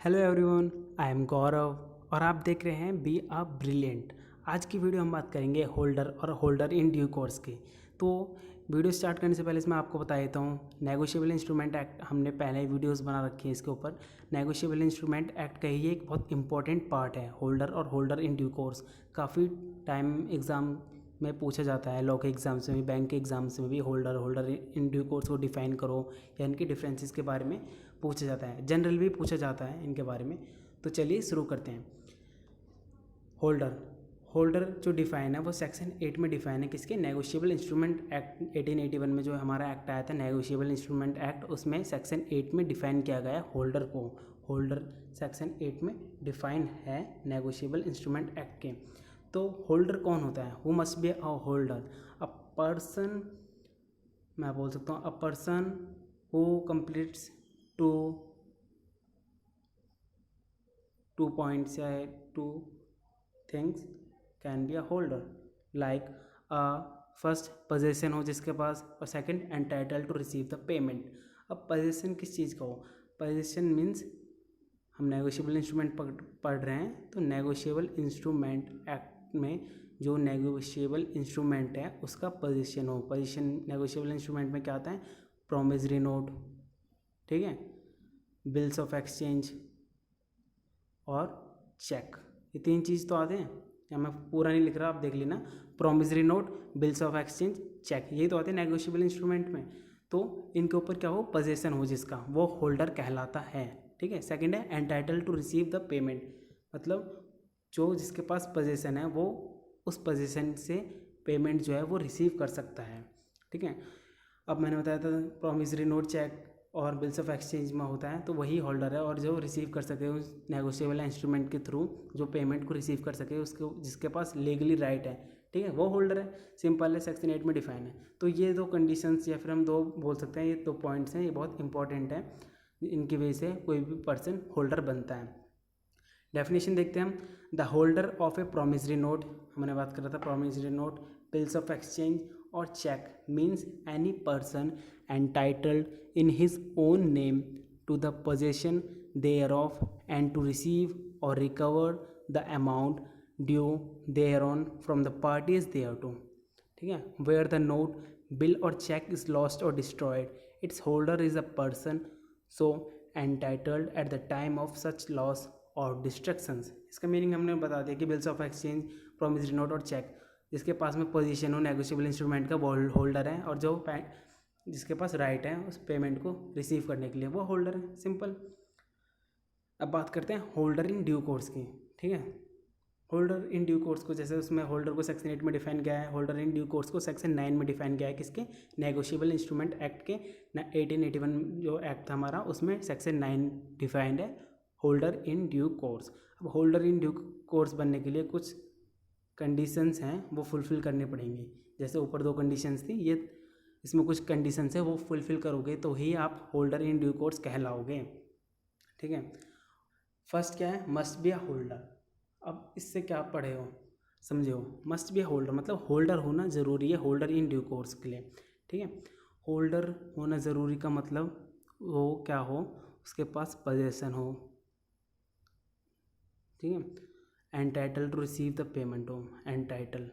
Hello everyone, I am गौरव और आप देख रहे हैं बी अ ब्रिलियंट। आज की वीडियो हम बात करेंगे होल्डर और होल्डर इन ड्यू कोर्स की। तो वीडियो स्टार्ट करने से पहले इसमें आपको बता देता हूँ, नेगोशिएबल इंस्ट्रूमेंट एक्ट हमने पहले ही वीडियोस बना रखी है इसके ऊपर। नेगोशिएबल इंस्ट्रूमेंट एक्ट का ही एक बहुत इंपॉर्टेंट पार्ट है होल्डर और होल्डर इन ड्यू कोर्स। काफ़ी टाइम एग्ज़ाम में पूछा जाता है, लॉ के एग्ज़ाम्स में भी, बैंक के एग्ज़ाम्स में भी होल्डर इन ड्यू कोर्स को डिफाइन करो या इनके डिफरेंसेस के बारे में पूछा जाता है। जनरल भी पूछा जाता है इनके बारे में। तो चलिए शुरू करते हैं। होल्डर होल्डर जो डिफाइन है वो सेक्शन 8 में डिफाइन है। किसके? नेगोशिएबल इंस्ट्रूमेंट एक्ट 1881 में जो हमारा एक्ट आया था नेगोशिएबल इंस्ट्रूमेंट एक्ट, उसमें सेक्शन 8 में डिफाइन किया गया है होल्डर को। होल्डर सेक्शन 8 में डिफाइन है नेगोशिएबल इंस्ट्रूमेंट एक्ट के। तो होल्डर कौन होता है? Who must be a holder? A person, मैं बोल सकता हूँ a person who completes two points या two things can be a holder. Like first possession हो जिसके पास, और second entitle to receive the payment. अब पोजेसन किस चीज़ का हो? पोजेसन मीन्स हम नेगोशिएबल इंस्ट्रूमेंट पढ़ रहे हैं, तो नेगोशिएबल इंस्ट्रूमेंट एक्ट में जो नेगोशिएबल इंस्ट्रूमेंट है उसका पोजीशन हो। पोजीशन नेगोशिएबल इंस्ट्रूमेंट में क्या आता है? प्रोमिसरी नोट, ठीक है, बिल्स ऑफ एक्सचेंज और चेक। ये तीन चीज़ तो आते हैं, या मैं पूरा नहीं लिख रहा, आप देख लेना। Promissory note, bills of exchange, cheque, ये तो आते हैं नेगोशिएबल इंस्ट्रूमेंट में। तो इनके ऊपर क्या हो? पोजेसन हो जिसका, वो होल्डर कहलाता है। ठीक है। सेकंड है entitle to receive the payment, मतलब जो जिसके पास पोजेसन है वो उस पोजेसन से पेमेंट जो है वो रिसीव कर सकता है। ठीक है। अब मैंने बताया था प्रोमिसरी नोट, चेक और बिल्स ऑफ एक्सचेंज में होता है, तो वही होल्डर है। और जो रिसीव कर सके उस नेगोशिएबल इंस्ट्रूमेंट के थ्रू, जो पेमेंट को रिसीव कर सके, उसको जिसके पास लीगली राइट है, ठीक है, वो होल्डर है। सिंपल है, सेक्शन 8 में डिफाइन है। तो ये दो कंडीशंस, या फिर हम दो बोल सकते हैं, ये दो पॉइंट्स हैं, ये बहुत इंपॉर्टेंट है। इनकी वजह से कोई भी पर्सन होल्डर बनता है। डेफिनेशन देखते हैं हम। The holder of a promissory note, हमने बात करा था promissory note, bills of exchange और cheque means any person entitled in his own name to the possession thereof and to receive or recover the amount due thereon from the parties thereto. ठीक है। Where the note, bill or cheque is lost or destroyed, its holder is a person so entitled at the time of such loss और destructions. इसका meaning हमने बता दिया कि bills of exchange, promissory note और check, जिसके पास में position हो नेगोशिएबल इंस्ट्रूमेंट का, वो होल्डर है। और जो जिसके पास राइट है उस पेमेंट को रिसीव करने के लिए, वो होल्डर है। सिंपल। अब बात करते हैं होल्डर इन ड्यू कोर्स की। ठीक है। होल्डर इन ड्यू कोर्स को, जैसे उसमें होल्डर को सेक्शन 8 में डिफाइन किया है, होल्डर इन ड्यू कोर्स को सेक्शन 9 में डिफाइन किया है। किसके? नेगोशिएबल इंस्ट्रूमेंट एक्ट के 1881 जो एक्ट था हमारा, उसमें सेक्शन 9 डिफाइंड है होल्डर इन ड्यू कोर्स। अब होल्डर इन ड्यू कोर्स बनने के लिए कुछ कंडीशंस हैं, वो फुलफ़िल करनी पड़ेंगी। जैसे ऊपर दो कंडीशंस थी, ये इसमें कुछ कंडीशंस है, वो फुलफ़िल करोगे तो ही आप होल्डर इन ड्यू कोर्स कहलाओगे। ठीक है। फर्स्ट क्या है? Must be a holder. अब इससे क्या पढ़े हो, समझे हो? मस्ट बी अ होल्डर मतलब होल्डर होना ज़रूरी है होल्डर इन ड्यू कोर्स के लिए। ठीक है। होल्डर होना ज़रूरी का मतलब वो क्या हो? उसके पास पोजेसन हो। ठीक है। Entitle to receive the payment हो, entitle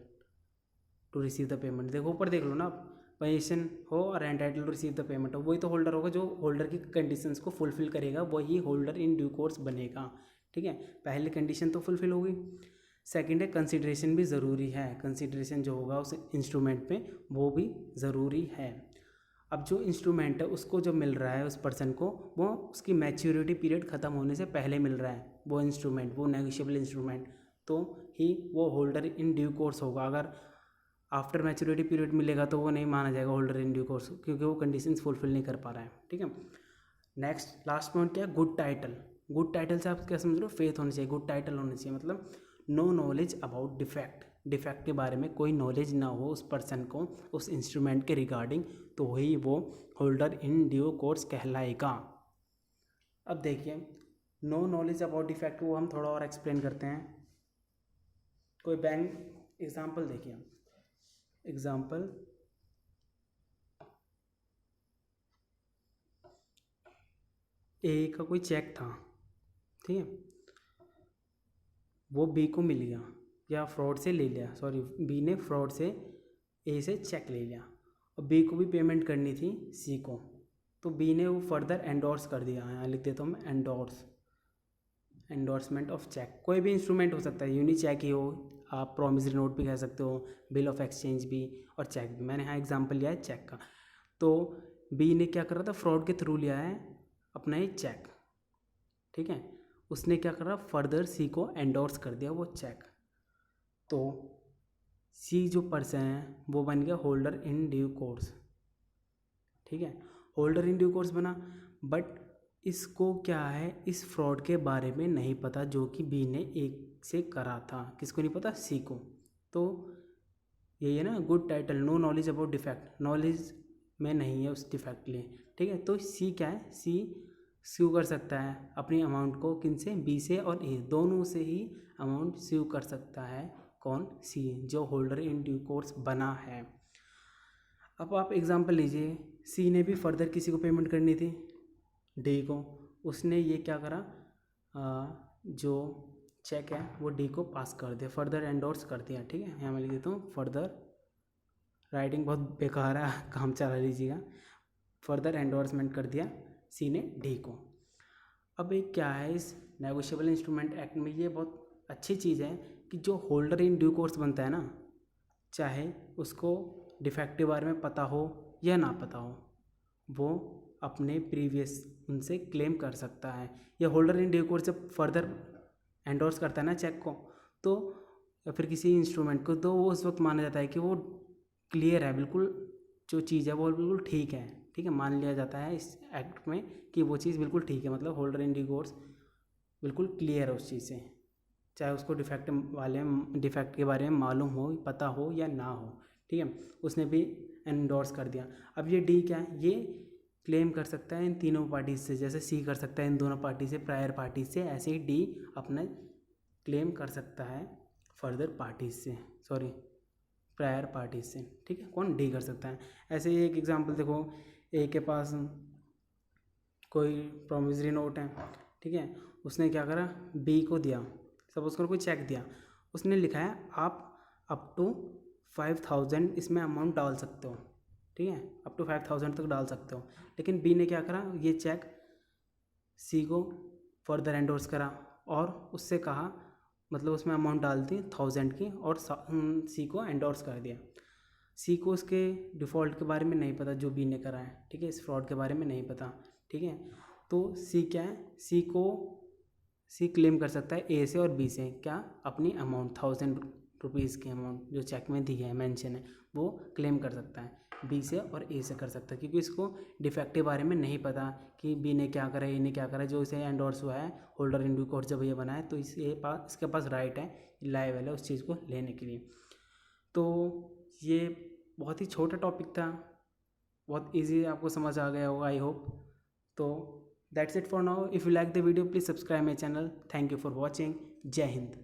to receive the payment. देखो ऊपर देख लो ना आप, पोजीशन हो और entitle to receive the payment हो, वही तो होल्डर होगा। जो होल्डर की कंडीशंस को फुलफिल करेगा वही होल्डर इन ड्यू कोर्स बनेगा। ठीक है। पहली कंडीशन तो फुलफिल होगी। सेकंड है कंसिडरेशन भी ज़रूरी है। कंसिडरेशन जो होगा उस इंस्ट्रूमेंट पे, वो भी ज़रूरी है। अब जो इंस्ट्रूमेंट है उसको जो मिल रहा है उस पर्सन को, वो उसकी मैच्योरिटी पीरियड ख़त्म होने से पहले मिल रहा है वो इंस्ट्रूमेंट, वो नेगोशिएबल इंस्ट्रूमेंट, तो ही वो होल्डर इन ड्यू कोर्स होगा। अगर आफ्टर मैच्योरिटी पीरियड मिलेगा तो वो नहीं माना जाएगा होल्डर इन ड्यू कोर्स, क्योंकि वो कंडीशंस फुलफिल नहीं कर पा रहा है। ठीक है। नेक्स्ट लास्ट पॉइंट क्या है? Good title. गुड टाइटल से आप क्या समझ रहे हो? फेथ होनी चाहिए, गुड टाइटल होनी चाहिए, मतलब no knowledge about defect, defect के बारे में कोई नॉलेज ना हो उस पर्सन को उस इंस्ट्रूमेंट के रिगार्डिंग, तो वही वो होल्डर इन ड्यू कोर्स कहलाएगा। अब देखिए, नो नॉलेज अबाउट डिफेक्ट को हम थोड़ा और एक्सप्लेन करते हैं। कोई बैंक एग्जाम्पल देखिए, एग्जाम्पल ए का कोई चेक था, ठीक है, वो बी को मिल गया या फ्रॉड से ले लिया, सॉरी बी ने फ्रॉड से ए से चेक ले लिया और बी को भी पेमेंट करनी थी सी को, तो बी ने वो फर्दर एंडोर्स कर दिया। यहाँ लिख देता हूँ मैं एंडोर्समेंट ऑफ चेक। कोई भी इंस्ट्रूमेंट हो सकता है, यूनी चेक ही हो, आप प्रॉमिसरी नोट भी कह सकते हो, बिल ऑफ एक्सचेंज भी और चेक भी। मैंने यहाँ एग्जांपल लिया है चेक का। तो बी ने क्या करा था, फ्रॉड के थ्रू लिया है अपना ये चेक, ठीक है। उसने क्या करा, फर्दर सी को एंडोर्स कर दिया वो चेक, तो सी जो पर्सन है वो बन गया होल्डर इन ड्यू कोर्स, ठीक है। होल्डर इन ड्यू कोर्स बना, बट इसको क्या है, इस फ्रॉड के बारे में नहीं पता जो कि बी ने एक से करा था। किसको नहीं पता, सी को। तो यही है ना good title, no knowledge about defect, knowledge में नहीं है उस डिफेक्ट के लिए, ठीक है। तो सी क्या है, सी स्यू कर सकता है अपनी अमाउंट को, किन से, बी से और ए दोनों से ही अमाउंट स्यू कर सकता है। कौन, सी, जो होल्डर इन ड्यू कोर्स बना है। अब आप एग्जांपल लीजिए, सी ने भी फर्दर किसी को पेमेंट करनी थी, डी को। उसने ये क्या करा, जो चेक है वो डी को पास कर दिया, फर्दर एंडोर्स कर दिया, ठीक है। यहाँ मैं लिख देता हूँ फर्दर, राइटिंग बहुत बेकार है, काम चला लीजिएगा। फर्दर एंडोर्समेंट कर दिया सी ने डी को। अब एक क्या है, इस नेगोशिएबल इंस्ट्रूमेंट एक्ट में ये बहुत अच्छी चीज़ है कि जो होल्डर इन ड्यू कोर्स बनता है ना, चाहे उसको डिफेक्टिव बारे में पता हो या ना पता हो, वो अपने प्रीवियस उनसे क्लेम कर सकता है। या होल्डर इन ड्यू कोर्स जब फर्दर एंडोर्स करता है ना चेक को, तो या फिर किसी इंस्ट्रूमेंट को, तो वो उस वक्त माना जाता है कि वो क्लियर है, बिल्कुल जो चीज़ है वो बिल्कुल ठीक है, ठीक है। मान लिया जाता है इस एक्ट में कि वो चीज़ बिल्कुल ठीक है, मतलब होल्डर इन ड्यू कोर्स बिल्कुल क्लियर है उस चीज़ से, चाहे उसको डिफेक्ट के बारे में मालूम हो, पता हो या ना हो, ठीक है। उसने भी एंडोर्स कर दिया। अब ये डी क्या है, ये क्लेम कर सकता है इन तीनों पार्टी से, जैसे सी कर सकता है इन दोनों पार्टी से, प्रायर पार्टी से, ऐसे ही डी अपना क्लेम कर सकता है फर्दर पार्टीज से, सॉरी प्रायर पार्टीज से, ठीक है। कौन, डी कर सकता है। ऐसे ही एक एग्जांपल देखो, ए के पास कोई प्रॉमिसरी नोट है, ठीक है। उसने क्या करा, बी को दिया, सपोज करो कोई चेक दिया, उसने लिखा है आप अप टू 5000 इसमें अमाउंट डाल सकते हो, ठीक है, अप टू 5000 तक डाल सकते हो। लेकिन बी ने क्या करा, ये चेक सी को फर्दर एंडोर्स करा और उससे कहा, मतलब उसमें अमाउंट डाल दी 1000 की और सी को एंडोर्स कर दिया। सी को उसके डिफ़ॉल्ट के बारे में नहीं पता जो बी ने करा है, ठीक है, इस फ्रॉड के बारे में नहीं पता, ठीक है। तो सी क्या है, सी क्लेम कर सकता है ए से और बी से, क्या, अपनी अमाउंट 1000 रुपीज़ की अमाउंट जो चेक में दी है, मेंशन है, वो क्लेम कर सकता है बी से और ए से कर सकता है, क्योंकि इसको डिफेक्ट के बारे में नहीं पता कि बी ने क्या करा, ए ने क्या करा। जो इसे एंडोर्स हुआ है होल्डर इन ड्यू कोर्स जब ये बना है, तो इसके पास राइट है, लायबल है उस चीज़ को लेने के लिए। तो ये बहुत ही छोटा टॉपिक था, बहुत ईजी आपको समझ आ गया होगा, आई होप। तो that's it for now. If you like the video please subscribe my channel. Thank you for watching. जय हिंद।